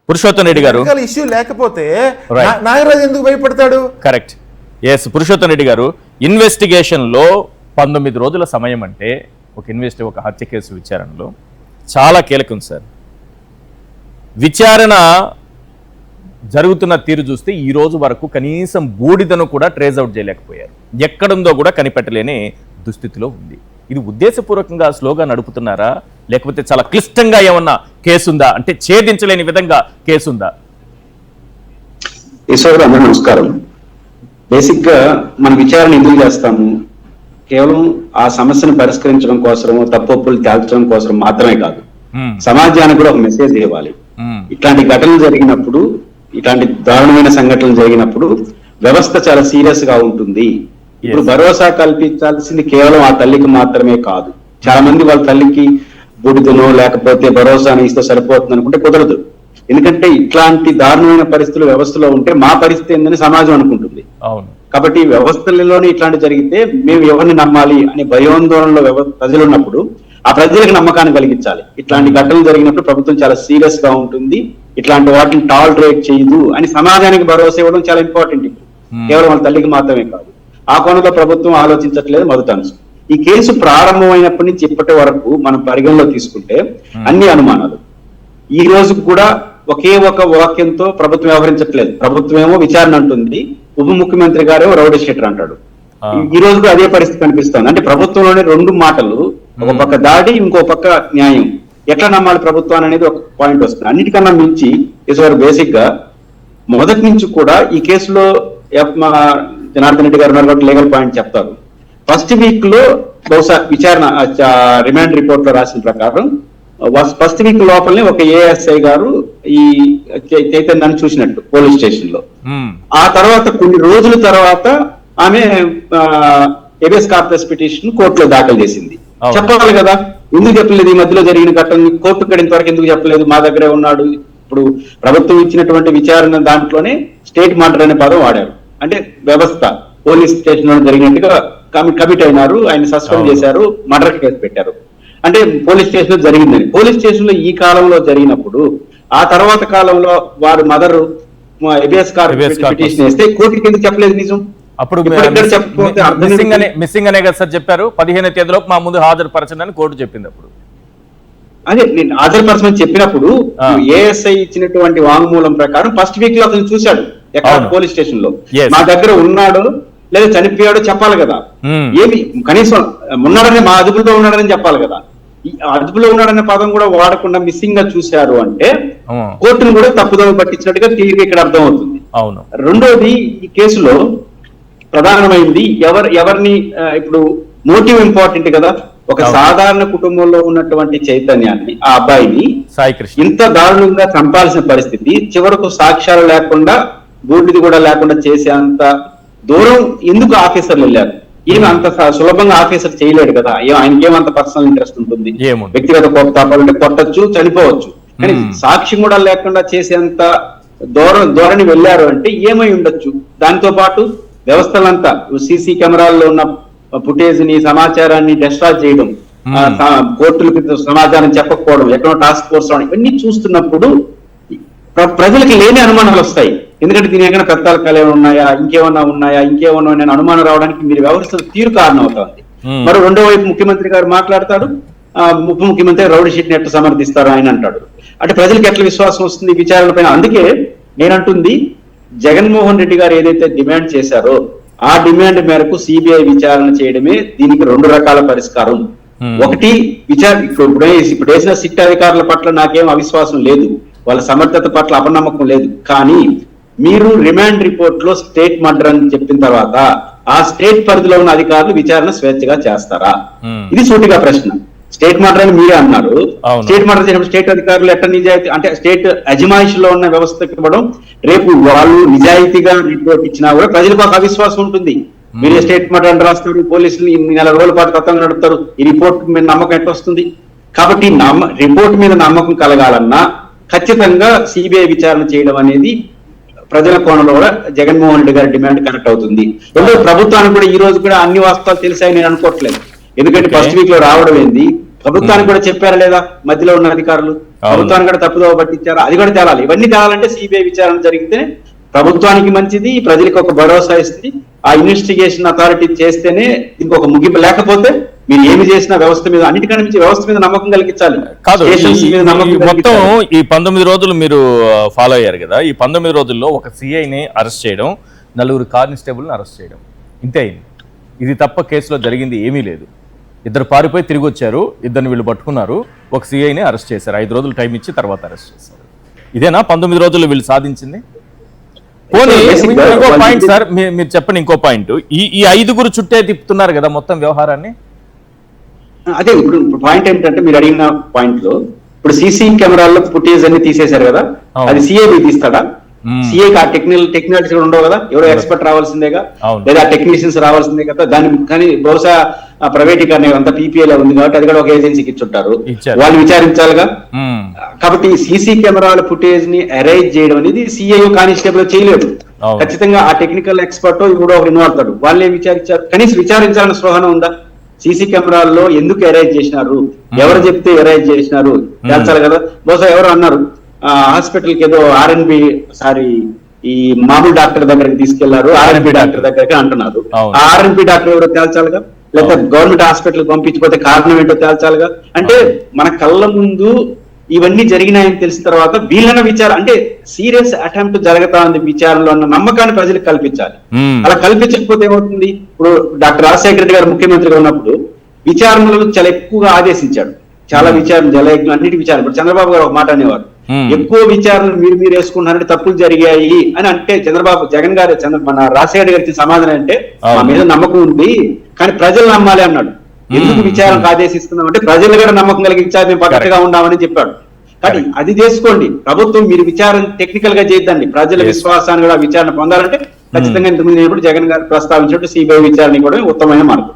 పురుషోత్తం రెడ్డి గారు ఇష్యూ లేకపోతే నాగరాజు ఎందుకు భయపడతాడు? కరెక్ట్. ఎస్, పురుషోత్తం రెడ్డి గారు, ఇన్వెస్టిగేషన్ లో 19 రోజుల సమయం అంటే ఒక హత్య కేసు విచారణలో చాలా కీలకం సార్. విచారణ జరుగుతున్న తీరు చూస్తే ఈ రోజు వరకు కనీసం బూడిదను కూడా ట్రేస్ అవుట్ చేయలేకపోయారు. ఎక్కడుందో కూడా కనిపెట్టలేని దుస్థితిలో ఉంది. ఇది ఉద్దేశపూర్వకంగా స్లోగా నడుపుతున్నారా, లేకపోతే చాలా క్లిష్టంగా ఏమన్నా కేసుందా, అంటే ఛేదించలేని విధంగా కేసుందా? ఈశ్వర్ అందరూ నమస్కారం. బేసిక్ గా మన విచారణ ఎందుకు చేస్తాము? కేవలం ఆ సమస్యను పరిష్కరించడం కోసం, తప్పులు తేల్చడం కోసం మాత్రమే కాదు, సమాజానికి కూడా ఒక మెసేజ్ ఇవ్వాలి. ఇట్లాంటి ఘటనలు జరిగినప్పుడు, ఇట్లాంటి దారుణమైన సంఘటనలు జరిగినప్పుడు వ్యవస్థ చాలా సీరియస్ గా ఉంటుంది. ఇప్పుడు భరోసా కల్పించాల్సింది కేవలం ఆ తల్లికి మాత్రమే కాదు. చాలా మంది వాళ్ళ తల్లికి బుడిదనో లేకపోతే భరోసాని ఇస్తే సరిపోతుంది అనుకుంటే కుదరదు. ఎందుకంటే ఇట్లాంటి దారుణమైన పరిస్థితులు వ్యవస్థలో ఉంటే మా పరిస్థితి ఏందని సమాజం అనుకుంటుంది. కాబట్టి వ్యవస్థలలోనే ఇట్లాంటి జరిగితే మేము ఎవరిని నమ్మాలి అనే భయాందోళనలో ప్రజలు ఉన్నప్పుడు ఆ ప్రజలకు నమ్మకాన్ని కలిగించాలి. ఇట్లాంటి ఘటనలు జరిగినప్పుడు ప్రభుత్వం చాలా సీరియస్ గా ఉంటుంది, ఇట్లాంటి వాటిని టాలరేట్ చేయదు అని సమాజానికి భరోసా ఇవ్వడం చాలా ఇంపార్టెంట్. కేవలం వాళ్ళ తల్లికి మాత్రమే కాదు. ఆ కోణంలో ప్రభుత్వం ఆలోచించట్లేదు. మొదటి అంశం. ఈ కేసు ప్రారంభమైనప్పటి నుంచి ఇప్పటి వరకు మనం పరిగణలో తీసుకుంటే అన్ని అనుమానాలు. ఈ రోజు కూడా ఒకే ఒక వాక్యంతో ప్రభుత్వం వ్యవహరించట్లేదు. ప్రభుత్వం ఏమో విచారణ అంటుంది, ఉప ముఖ్యమంత్రి గారేమో రౌడీ షీటర్ అంటాడు. ఈ రోజు కూడా అదే పరిస్థితి కనిపిస్తోంది. అంటే ప్రభుత్వంలోనే రెండు మాటలు, ఒక పక్క దాడి, ఇంకో పక్క న్యాయం. ఎట్లా నమ్మాలి ప్రభుత్వాన్ని అనేది ఒక పాయింట్ వస్తుంది. అన్నిటికన్నా మించి ఈశ్వర్ బేసిక్ గా మొదటి నుంచి కూడా ఈ కేసులో జనార్దన్ రెడ్డి గారు లీగల్ పాయింట్ చెప్తారు. ఫస్ట్ వీక్ లో బహుశా విచారణ రిమాండ్ రిపోర్ట్ లో రాసిన ప్రకారం ఫస్ట్ వీక్ లోపలనే ఒక ఏఎస్ఐ గారు ఈ చైతన్యాన్ని చూసినట్టు పోలీస్ స్టేషన్ లో. ఆ తర్వాత కొన్ని రోజుల తర్వాత ఆమె హేబియస్ కార్పస్ పిటిషన్ కోర్టులో దాఖలు చేసింది. చెప్పాలి కదా, ఎందుకు చెప్పలేదు? ఈ మధ్యలో జరిగిన ఘటన కోర్టు కడిన వరకు ఎందుకు చెప్పలేదు? మా దగ్గరే ఉన్నాడు. ఇప్పుడు ప్రభుత్వం ఇచ్చినటువంటి విచారణ దాంట్లోనే స్టేట్ మర్డర్ అనే పదం వాడారు. అంటే వ్యవస్థ పోలీస్ స్టేషన్ లో జరిగినట్టుగా కమిట్ అయినారు, ఆయన సస్పెండ్ చేశారు, మర్డర్ కేసు పెట్టారు. అంటే పోలీస్ స్టేషన్ లో జరిగిందని. పోలీస్ స్టేషన్ లో ఈ కాలంలో జరిగినప్పుడు ఆ తర్వాత కాలంలో వారు మదర్ హేబియస్ కార్పస్ పిటిషన్ వేస్తే కోర్టుకి ఎందుకు చెప్పలేదు? నిజం అప్పుడు మిస్సింగ్ అనే కదా సార్ చెప్పారు. 15వ తేదీలోపు మా ముందు హాజరుపరచండి అని కోర్టు చెప్పింది. అప్పుడు అదే నేను హాజరుపరచమని చెప్పినప్పుడు ఏఎస్ఐ ఇచ్చినటువంటి వాంగ్మూలం ప్రకారం ఫస్ట్ వీక్ లో అతను చూశాడు ఎక్కడ పోలీస్ స్టేషన్ లో. మా దగ్గర ఉన్నాడో లేదా చనిపోయాడో చెప్పాలి కదా. ఏమి కనీసం ఉన్నాడని, మా అదుపులో ఉన్నాడని చెప్పాలి కదా. ఈ అదుపులో ఉన్నాడనే పదం కూడా వాడకుండా మిస్సింగ్ గా చూశారు అంటే కోర్టును కూడా తప్పుదోవ పట్టించినట్టుగా తీరుగా ఇక్కడ అర్థం అవుతుంది. రెండోది, ఈ కేసులో ప్రధానమైంది ఎవరిని ఇప్పుడు మోటివ్ ఇంపార్టెంట్ కదా. ఒక సాధారణ కుటుంబంలో ఉన్నటువంటి చైతన్యాన్ని, ఆ అబ్బాయిని ఇంత దారుణంగా చంపాల్సిన పరిస్థితి, చివరకు సాక్ష్యాలు లేకుండా, బూడిది కూడా లేకుండా చేసేంత దూరం ఎందుకు ఆఫీసర్లు వెళ్ళారు? ఈయన అంత సులభంగా ఆఫీసర్ చేయలేడు కదా. ఆయనకేమంత పర్సనల్ ఇంట్రెస్ట్ ఉంటుంది? వ్యక్తిగత కోపతాపాలంటే కొట్టచ్చు, చనిపోవచ్చు. కానీ సాక్ష్యం కూడా లేకుండా చేసేంత ధోరణి వెళ్ళారు అంటే ఏమై ఉండొచ్చు? దాంతో పాటు వ్యవస్థలంతా సీసీ కెమెరాల్లో ఉన్న ఫుటేజ్ ని, సమాచారాన్ని డిస్ట్రాయ్ చేయడం, కోర్టులకు సమాచారం చెప్పకపోవడం, ఎక్కడో టాస్క్ ఫోర్స్ రావడం, ఇవన్నీ చూస్తున్నప్పుడు ప్రజలకు లేని అనుమానాలు వస్తాయి. ఎందుకంటే దీని ఏమైనా పెద్దాలకాలు ఏమైనా ఇంకేమన్నా అనుమానం రావడానికి మీరు వ్యవహరిస్తున్న తీరు కారణం అవుతుంది. మరి రెండో వైపు ముఖ్యమంత్రి గారు మాట్లాడతాడు, ఉప ముఖ్యమంత్రి రౌడీ షీట్ని ఎట్లా సమర్థిస్తారు ఆయన అంటాడు. అంటే ప్రజలకు ఎట్లా విశ్వాసం వస్తుంది విచారణ పైన? అందుకే నేనంటుంది, జగన్మోహన్ రెడ్డి గారు ఏదైతే డిమాండ్ చేశారో ఆ డిమాండ్ మేరకు సిబిఐ విచారణ చేయడమే దీనికి రెండు రకాల పరిష్కారం. ఒకటి, ఇప్పుడు వేసిన సిట్ అధికారుల పట్ల నాకేం అవిశ్వాసం లేదు, వాళ్ళ సమర్థత పట్ల అపనమ్మకం లేదు. కానీ మీరు రిమాండ్ రిపోర్ట్ లో స్టేట్ మర్డర్ అని చెప్పిన తర్వాత ఆ స్టేట్ పరిధిలో ఉన్న అధికారులు విచారణ స్వేచ్ఛగా చేస్తారా? ఇది సూటిగా ప్రశ్న. స్టేట్ మర్డర్ అని మీరే అన్నారు. స్టేట్ మర్డర్ చేసినప్పుడు స్టేట్ అధికారులు ఎట్లా నిజాయితీ, అంటే స్టేట్ అజమాయిషిలో ఉన్న వ్యవస్థకి ఇవ్వడం, రేపు వాళ్ళు నిజాయితీగా రిపోర్ట్ ఇచ్చినా కూడా ప్రజలకు ఒక అవిశ్వాసం ఉంటుంది. మీరు స్టేట్ మర్డర్ అని రాస్తారు, పోలీసులు 4 రోజుల పాటు తత్వంగా నడుపుతారు, ఈ రిపోర్ట్ మీద నమ్మకం ఎట్లా వస్తుంది? కాబట్టి రిపోర్ట్ మీద నమ్మకం కలగాలన్నా ఖచ్చితంగా సిబిఐ విచారణ చేయడం అనేది ప్రజల కోణంలో కూడా జగన్మోహన్ రెడ్డి గారి డిమాండ్ కనెక్ట్ అవుతుంది. రెండో, ప్రభుత్వానికి కూడా ఈ రోజు కూడా అన్ని వాస్తవాలు తెలిసాయని నేను అనుకోవట్లేదు. ఎందుకంటే ఫస్ట్ వీక్ లో రావడం ఏంది, ప్రభుత్వానికి కూడా చెప్పారా లేదా మధ్యలో ఉన్న అధికారులు? ప్రభుత్వానికి కూడా తప్పుదోవ పట్టించారా? అది కూడా తేలాలి. ఇవన్నీ తేలాలంటే సిబిఐ విచారణ జరిగితే ప్రభుత్వానికి మంచిది, ప్రజలకు ఒక భరోసా ఇస్తుంది. ఆ ఇన్వెస్టిగేషన్ అథారిటీ చేస్తేనే ఇంకొక ముగింపు. లేకపోతే మీరు ఏమి చేసినా వ్యవస్థ మీద, అన్నిటికన్నా మించి వ్యవస్థ మీద నమ్మకం కలిగించాలి. కాదు, స్టేషన్స్ మీద నమ్మకం మొత్తం కలిగించాలి. ఈ 19 రోజులు మీరు ఫాలో అయ్యారు కదా, ఈ 19 రోజుల్లో ఒక సిఐని అరెస్ట్ చేయడం, 4 కానిస్టేబుల్ని అరెస్ట్ చేయడం, ఇంతే అయింది. ఇది తప్ప కేసులో జరిగింది ఏమీ లేదు. 2 పారిపోయి తిరిగి వచ్చారు, 2 వీళ్ళు పట్టుకున్నారు, ఒక సిఐని అరెస్ట్ చేశారు. 5 రోజులు టైం ఇచ్చి తర్వాత అరెస్ట్ చేశారు. ఇదేనా 19 రోజుల్లో వీళ్ళు సాధించింది? పోనీ ఇంకో పాయింట్ సార్, మీరు చెప్పండి ఇంకో పాయింట్. ఈ 5 చుట్టే తిప్పుతున్నారు కదా మొత్తం వ్యవహారాన్ని. అదే ఇప్పుడు పాయింట్ ఏంటంటే, మీరు అడిగిన పాయింట్ లో ఇప్పుడు సీసీ కెమెరాల్లో ఫుటేజ్ అన్ని తీసేశారు కదా, అది సిఐ తీస్తాడా? సిఐ ఆ టెక్నాలజీస్ కూడా ఉండవు కదా, ఎవరో ఎక్స్పర్ట్ రావాల్సిందేగా, లేదా టెక్నీషియన్స్ రావాల్సిందే కదా. దాని కానీ బహుశా ప్రైవేటీకరణ అంతా పీపీఏలో ఉంది కాబట్టి అది కూడా ఒక ఏజెన్సీకి ఇచ్చుంటారు, వాళ్ళు విచారించాలిగా. కాబట్టి సీసీ కెమెరాల ఫుటేజ్ ని అరైజ్ చేయడం అనేది సిఐ కానిస్టేబుల్ చేయలేదు. ఖచ్చితంగా ఆ టెక్నికల్ ఎక్స్పర్ట్ కూడా ఒకరు ఇన్వాల్వ్ అవుతాడు. వాళ్ళే విచారించారు, కనీసం విచారించాలన్న స్పృహణ ఉందా? సీసీ కెమెరాల్లో ఎందుకు అరైజ్ చేసినారు, ఎవరు చెప్తే అరైజ్ చేసినారు తెలుసాలి కదా. బహుశా ఎవరు అన్నారు హాస్పిటల్ కి ఏదో ఆర్ఎన్బి ఈ మామూలు డాక్టర్ దగ్గరికి తీసుకెళ్లారు, ఆర్ఎన్బి డాక్టర్ దగ్గరికి అంటున్నారు. ఆ ఆర్ఎన్బి డాక్టర్ ఎవరో తేల్చాలిగా, లేకపోతే గవర్నమెంట్ హాస్పిటల్ పంపించకపోతే కారణం ఏంటో తేల్చాలిగా. అంటే మన కళ్ళ ముందు ఇవన్నీ జరిగినాయని తెలిసిన తర్వాత వీళ్ళన విచారణ, అంటే సీరియస్ అటెంప్ట్ జరుగుతా ఉంది విచారణలో అన్న నమ్మకాన్ని ప్రజలకు కల్పించాలి. అలా కల్పించకపోతే ఏమవుతుంది? ఇప్పుడు డాక్టర్ రాజశేఖర రెడ్డి గారు ముఖ్యమంత్రిగా ఉన్నప్పుడు విచారణలు చాలా ఎక్కువగా ఆదేశించాడు. చాలా విచారణ, జలయజ్ఞం, అన్నిటి విచారణ. ఇప్పుడు చంద్రబాబు గారు ఒక మాట అనేవారు, ఎక్కువ విచారణలు మీరు వేసుకున్నారంటే తప్పులు జరిగాయి అని. అంటే జగన్ గారు మన రాజశేఖర గారికి సమాధానం అంటే, మా మీద నమ్మకం ఉంది కానీ ప్రజలు నమ్మాలి అన్నాడు. ఎందుకు విచారణకు ఆదేశిస్తున్నాం అంటే ప్రజలు కూడా నమ్మకం కలిగించాలి, మేము పక్కగా ఉండామని చెప్పాడు. కానీ అది చేసుకోండి, ప్రభుత్వం మీరు విచారణ టెక్నికల్ గా చేయొద్దండి. ప్రజల విశ్వాసాన్ని కూడా విచారణ పొందాలంటే ఖచ్చితంగా ఇంతకుముందు జగన్ గారు ప్రస్తావించినట్టు సిబిఐ విచారణ కూడా ఉత్తమమైన మార్గం.